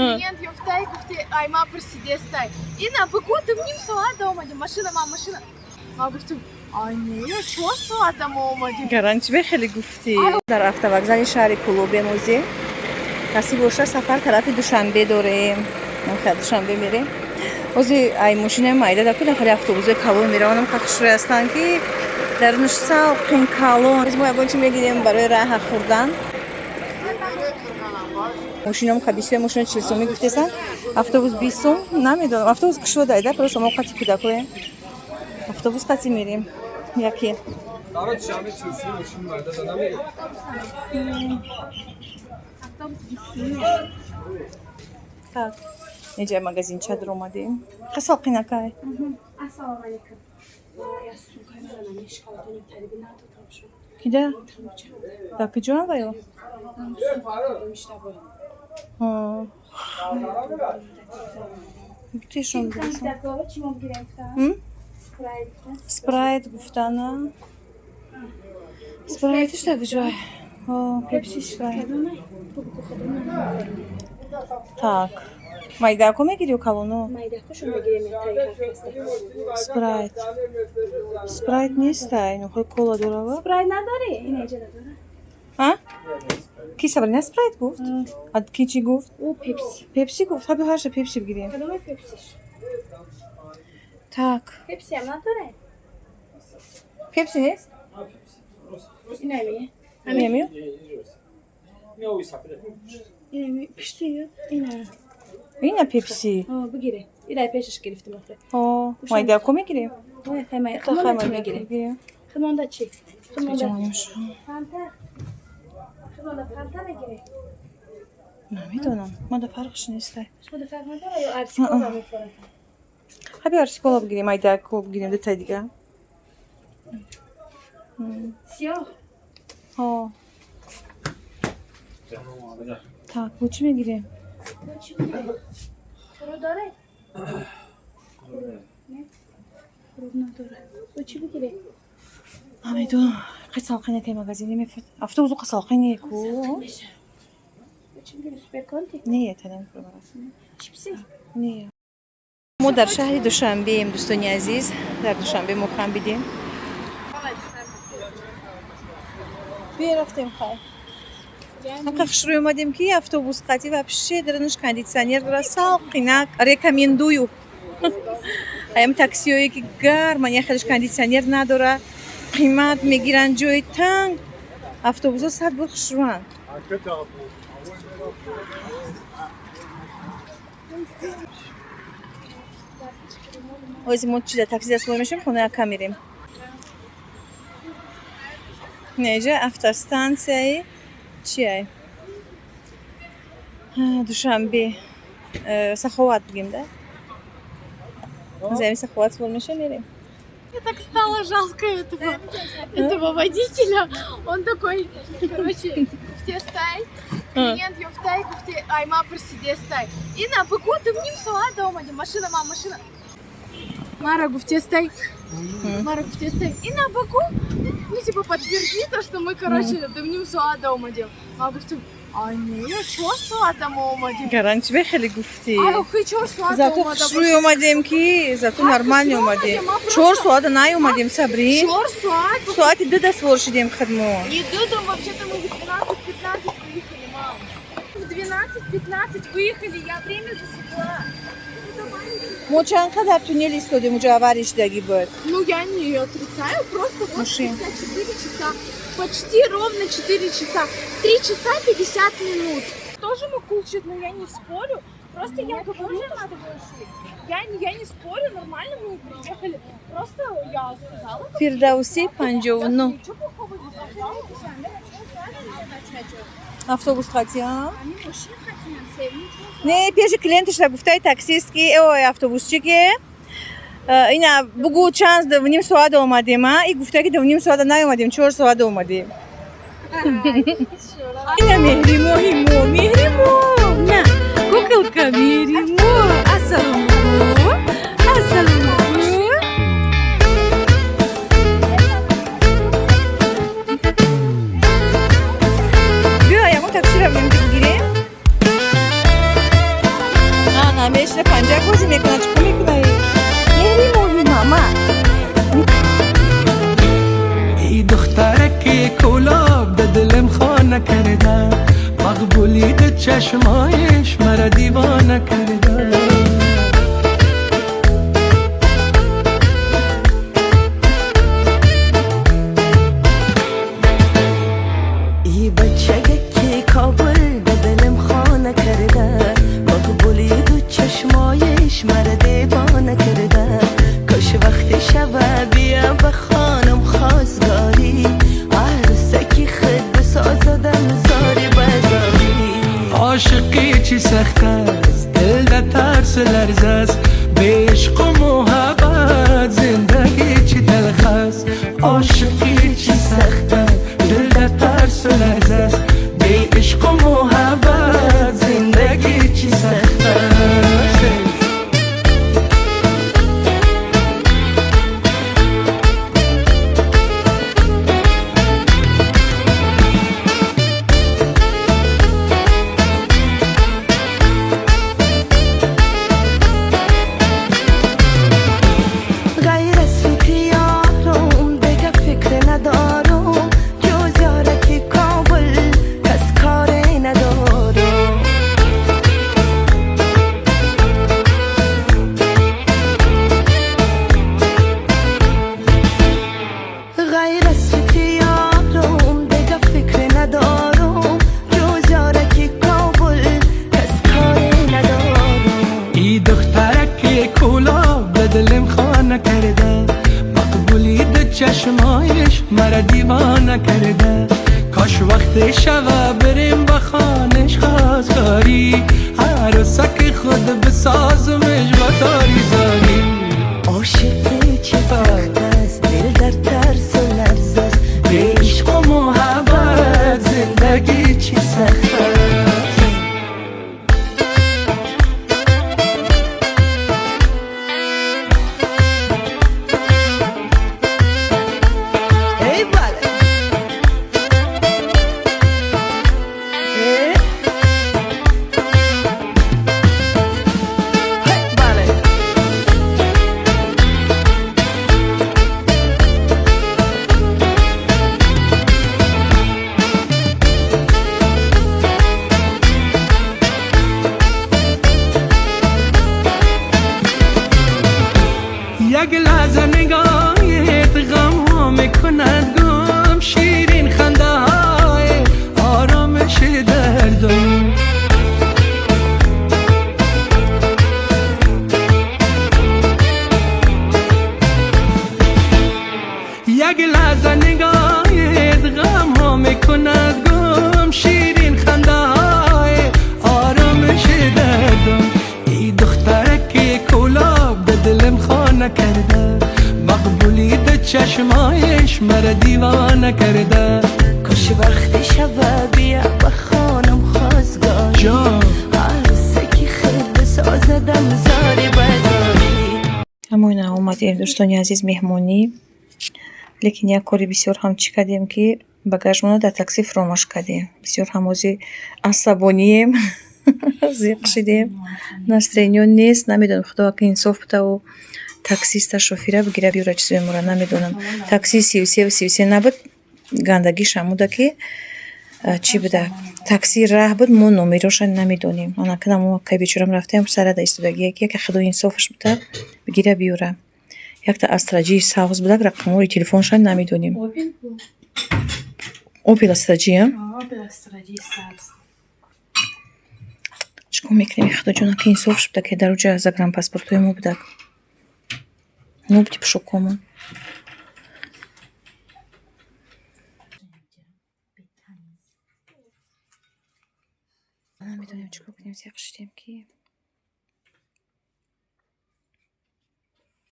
Клиент ёфтай, гуфти, айма просидестай. Ина, бегут, в ним суада омадим. Машина, мам, машина. А гуфти, ай не, чё суада омадим? Гаранчбе хели гуфти. Дар автовокзали шаҳри Кулубе музи. Каси боша сафар тарафи Душанбе дорем. Охир Душанбе мерем. Ози ай машина майда да куда хали автобусе калон меравонам хақшуре астан ки дарунаш салқин калон. Biz мо ягон чи мегирем барои раҳ хӯрдан. Машинам хабисе машина 40 сом гуфтесан. Автобус 20 сом. Намедонам. Автобус кушода айда просто мо қати кудакоем. Автобус қати мерем. Яке? Дара Душанбе 40 сом машин майда да намерем. Так. Неҷа магазинча дар омадем. Хасал қинакай. Ассалому алейкум. Я сука, на мешкалдони тарбина тотабшо. Кида? Да киҷоам ваё? Ҳа. Гуфтешон бошон. Спрайт гуфтана. Спрайт шта киҷоай? О, пепси спрайт. Так. Майдако мегирӣ калоно? Майдакошо мегирем таи Спрайт. Спрайт нестай, нухой кола дорава? Спрайт надори? Инеҷа надора. А? Ки Сабрина спрайт гуфт? А ки чӣ гуфт? О, пепси. Пепси гуфт? Ҳаби ҳарша пепси бигирем. Кадоме пепсиш? Так. Пепси ам надоре? Пепси нест? Инами? Немию? Инами пиштиё? Ина. Ина пепси. О, бигире. Ира пешаш гирифтим охир. О, майдако мегирем? Ой, хаймай. Та Хаймай хаймай мегире. мегирем. Химонда чи? Химонда. Ҷонимшо. Фанта. Химонда фанта мегире. Намедонам. Мада фарқш нестай. Шуда фарқ надора ё арсикола мефорад? ҳаби арсикола бигирем, майдако бигирем детай дига. Сиёҳ. О. Так, бо чӣ мегирем? Чӣ мегире? Хӯрок доре? Не? Хӯрок надоре. Бо чӣ бигире? Намедонам. Қисалқинакай магазине мефот. Автобусу қисалқинеку. Бо чӣ бигире? Суперконти? Не, та намефурмад. Чипси? Не. мо дар шаҳри Душанбеем, дӯстони азиз. Дар Душанбе мухам бидем. Бия рафтем хай. Ҳақа хушрӯй омадем ки автобус қати вообще дарунаш кондитсионер дора, салқинак. Рекомендую. Аям таксиҳое ки гарма, яхелаш кондитсионер надора, қимат мегиранд, ҷои танг. Автобусҳо 100 бор хушрӯанд. ҳозир мо чида такси дастбор мешавем, хонаи ака мерем. Неҷа автостансияи чиай? Душанбе. Саховат бигем, да? Заем Саховат свор меша мерем. Мне так стало жалко этого водителя. Он такой, короче, гуфтестай. Клиент ёфтай, гуфти, айма просидестай. Ина, бегут, в ним суада омадим. Машина, мам, машина. Мара гуфтестай. Мара гуфтестай. Ина, бегу. Ну, типа, подтверди то, что мы, короче, в ним суада омадим. А гуфти, ай не, чё суада омадим? Гаранчбе хели гуфти. А, хы, чё суада Зато омадим? хушрӯй омадем ки, зато нормально омадем. 4 соата наомадем, Сабри. Чёр суад? Соати 2 дастбор шидем хидмо. Не дудом, вообще-то мы в 12:15 выехали, мам. В 12:15 выехали, я время засекла. Мо чанд қадар туннел истодем, уҷо авариш даги буд. Ну, я не отрицаю, просто вот Машин. 4 часа. Почти ровно 4 часа. 3 часа 50 минут. Тоже мы кулчит, но я не спорю. Просто я говорю, что я не спорю, нормально мы приехали. Просто я сказала. Фирдавси 59. Ничего плохого не сказала. Автобус қатия. Они машин хотят, все. Не, пеши клиентишла гуфтай таксист ки, ой, автобусчи ки, ина бугу чанд в ним соада омадем, а? И гуфтай ки в ним соада наомадем, 4 соада омадем. Ина меҳримо, меҳримо. На, куколка меҳримо. Ассалому. Ассалому. Биё, ягон таксиро бигирем. نمیشه پنجه بازی میکنه چکو میکنه یعنی موهی ماما ای دخترک کلاب به دلم خانه کرده مقبولیت چشمایش مرا دیوانه کرده ای بچه که کابل به دلم خانه کرده مقبولیت چشمایش مرا دیوانه کرده کاش وقتی شبه بیا به خانم خواستگاری عروسکی خود بسازدم زاری بزاری عاشقی چی سخت است دل در ترس لرز است به عشق و محبت زندگی چی تلخ است عاشقی چی سخت است دل در ترس لرز است به عشق و محبت زندگی چی سخت است چشمایش مرا دیوانه کرده کاش وقت شب بریم به خانش خواستگاری عروسک خود بسازمش و تاری زاری عاشقی چی سخت است دل در ترس و لرز است به عشق و محبت زندگی چی سخت است یک لحظه نگاهت غم ها میکند گم شیرین خنده های آرامش دردم یک لحظه نگاهت غم ها میکند گم شیرین خنده های آرامش دردم ای دخترک کلاب به دلم خانه کرده مقبولیت چشمایش مرا دیوانه کرده کاش وقتی شب بیا به خانم خواستگار جان عروسکی خود بسازدم زاری بزاری همون اومدیم دوستانی عزیز مهمونی لیکن یک کاری بسیار هم چی کردیم که багажمона در تاکسی فراموش کردیم بسیار هم اوزی عصبانیم زیق شدیم настроение نیست نمیدونم خدا که انصاف بده و تاکسیست شوفیره بگیره بیاره چیزی مورا نمیدونم تاکسی 33 و 33 نبود گندگی شموده که چی بوده تاکسی راه بود ما نمیروش نمیدونیم انا کدام ما که بیچارم رفتیم سر در ایستادگی که خدا انصافش بده بگیره بیاره یک تا استراجی ساوز بوده رقم تلفنش نمیدونیم اوپل استراجی اوپل استراجی ساوز چکو میکنیم خدا جونا که انصافش بده که در اوجه загран паспортуй му буда ну типа шокому نمیدونیم چکو کنیم زیق شدیم که